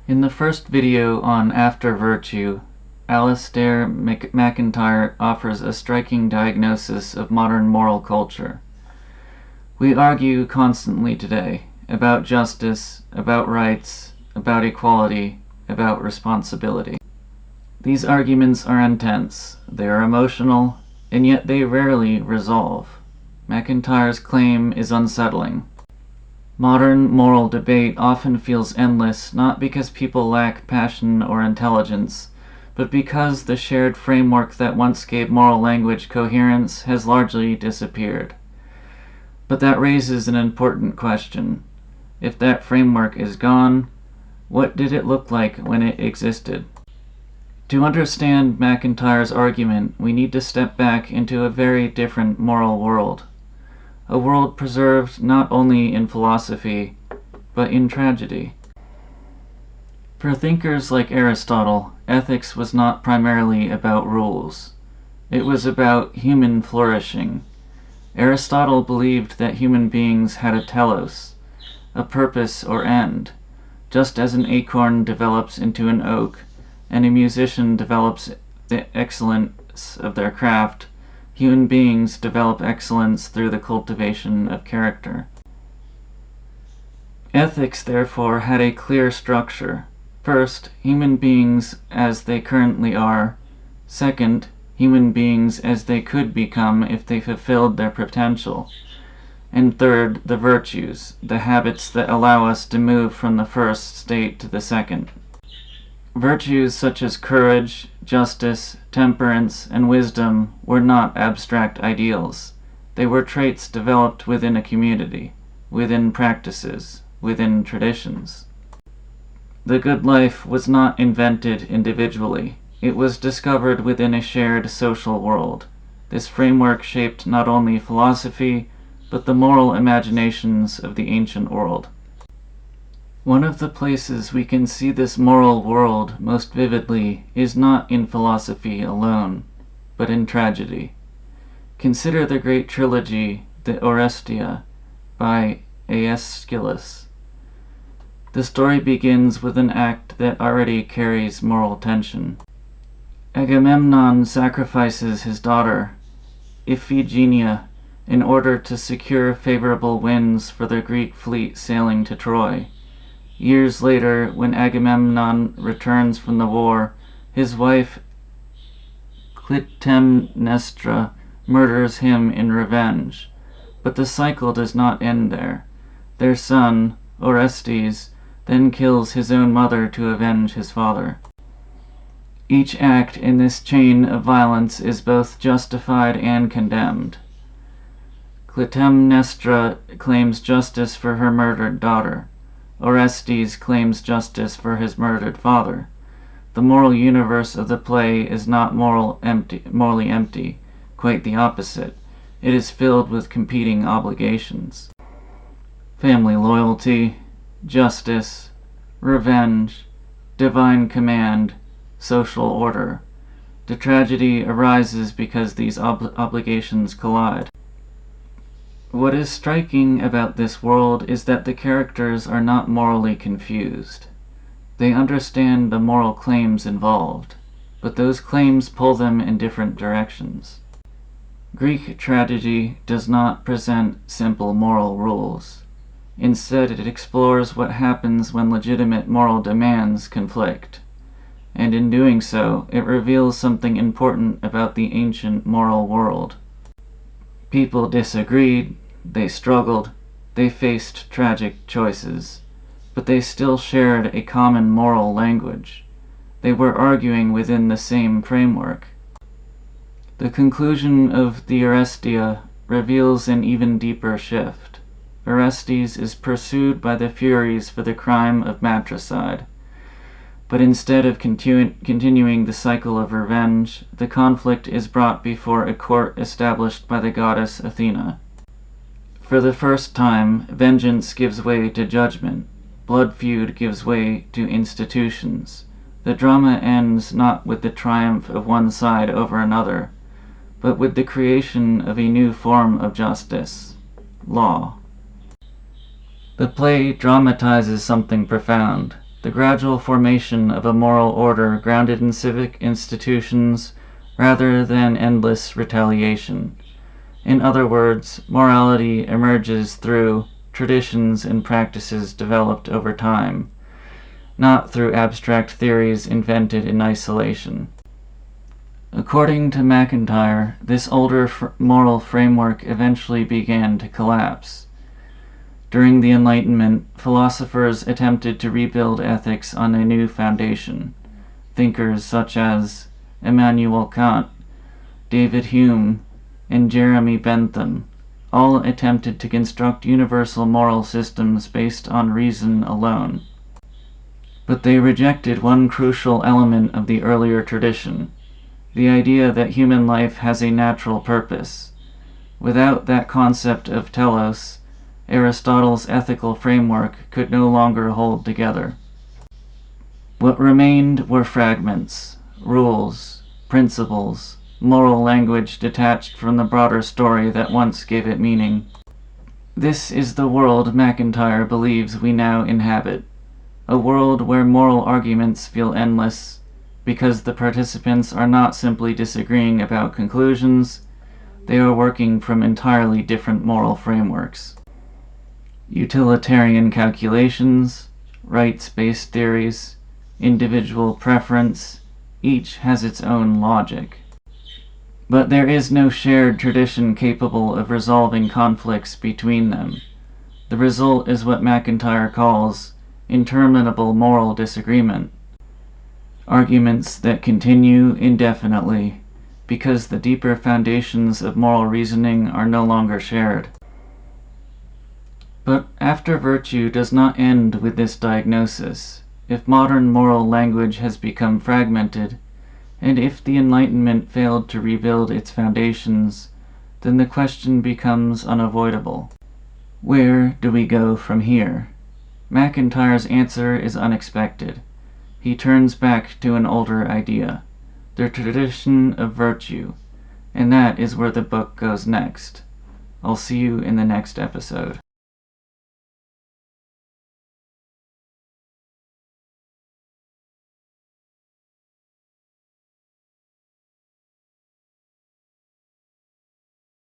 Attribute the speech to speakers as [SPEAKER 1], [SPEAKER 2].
[SPEAKER 1] In the first video on After Virtue, Alasdair MacIntyre offers a striking diagnosis of modern moral culture. We argue constantly today about justice, about rights, about equality, about responsibility. These arguments are intense, they are emotional, and yet they rarely resolve. MacIntyre's claim is unsettling. Modern moral debate often feels endless, not because people lack passion or intelligence, but because the shared framework that once gave moral language coherence has largely disappeared. But that raises an important question. If that framework is gone, what did it look like when it existed? To understand MacIntyre's argument, we need to step back into a very different moral world. A world preserved not only in philosophy, but in tragedy. For thinkers like Aristotle, ethics was not primarily about rules. It was about human flourishing. Aristotle believed that human beings had a telos, a purpose or end, just as an acorn develops into an oak, and a musician develops the excellence of their craft. Human beings develop excellence through the cultivation of character. Ethics, therefore, had a clear structure. First, human beings as they currently are. Second, human beings as they could become if they fulfilled their potential. And third, the virtues, the habits that allow us to move from the first state to the second. Virtues such as courage, justice, temperance, and wisdom were not abstract ideals. They were traits developed within a community, within practices, within traditions. The good life was not invented individually. It was discovered within a shared social world. This framework shaped not only philosophy, but the moral imaginations of the ancient world. One of the places we can see this moral world most vividly is not in philosophy alone, but in tragedy. Consider the great trilogy, the Oresteia, by Aeschylus. The story begins with an act that already carries moral tension. Agamemnon sacrifices his daughter, Iphigenia, in order to secure favorable winds for the Greek fleet sailing to Troy. Years later, when Agamemnon returns from the war, his wife Clytemnestra murders him in revenge. But the cycle does not end there. Their son, Orestes, then kills his own mother to avenge his father. Each act in this chain of violence is both justified and condemned. Clytemnestra claims justice for her murdered daughter. Orestes claims justice for his murdered father. The moral universe of the play is not morally empty, quite the opposite. It is filled with competing obligations. Family loyalty, justice, revenge, divine command, social order. The tragedy arises because these obligations collide. What is striking about this world is that the characters are not morally confused. They understand the moral claims involved, but those claims pull them in different directions. Greek tragedy does not present simple moral rules. Instead, it explores what happens when legitimate moral demands conflict. And in doing so, it reveals something important about the ancient moral world. People disagreed, they struggled, they faced tragic choices, but they still shared a common moral language. They were arguing within the same framework. The conclusion of the Oresteia reveals an even deeper shift. Orestes is pursued by the Furies for the crime of matricide. But instead of continuing the cycle of revenge, the conflict is brought before a court established by the goddess Athena. For the first time, vengeance gives way to judgment. Blood feud gives way to institutions. The drama ends not with the triumph of one side over another, but with the creation of a new form of justice, law. The play dramatizes something profound. the gradual formation of a moral order grounded in civic institutions rather than endless retaliation. In other words, morality emerges through traditions and practices developed over time, not through abstract theories invented in isolation. According to MacIntyre, this older moral framework eventually began to collapse. During the Enlightenment, philosophers attempted to rebuild ethics on a new foundation. Thinkers such as Immanuel Kant, David Hume, and Jeremy Bentham all attempted to construct universal moral systems based on reason alone. But they rejected one crucial element of the earlier tradition, the idea that human life has a natural purpose. Without that concept of telos, Aristotle's ethical framework could no longer hold together. What remained were fragments, rules, principles, moral language detached from the broader story that once gave it meaning. This is the world MacIntyre believes we now inhabit, a world where moral arguments feel endless, because the participants are not simply disagreeing about conclusions, they are working from entirely different moral frameworks. Utilitarian calculations, rights-based theories, individual preference, each has its own logic. But there is no shared tradition capable of resolving conflicts between them. The result is what MacIntyre calls interminable moral disagreement. Arguments that continue indefinitely because the deeper foundations of moral reasoning are no longer shared. But after virtue does not end with this diagnosis. If modern moral language has become fragmented, and if the Enlightenment failed to rebuild its foundations, then the question becomes unavoidable. Where do we go from here? MacIntyre's answer is unexpected. He turns back to an older idea, the tradition of virtue, and that is where the book goes next. I'll see you in the next episode.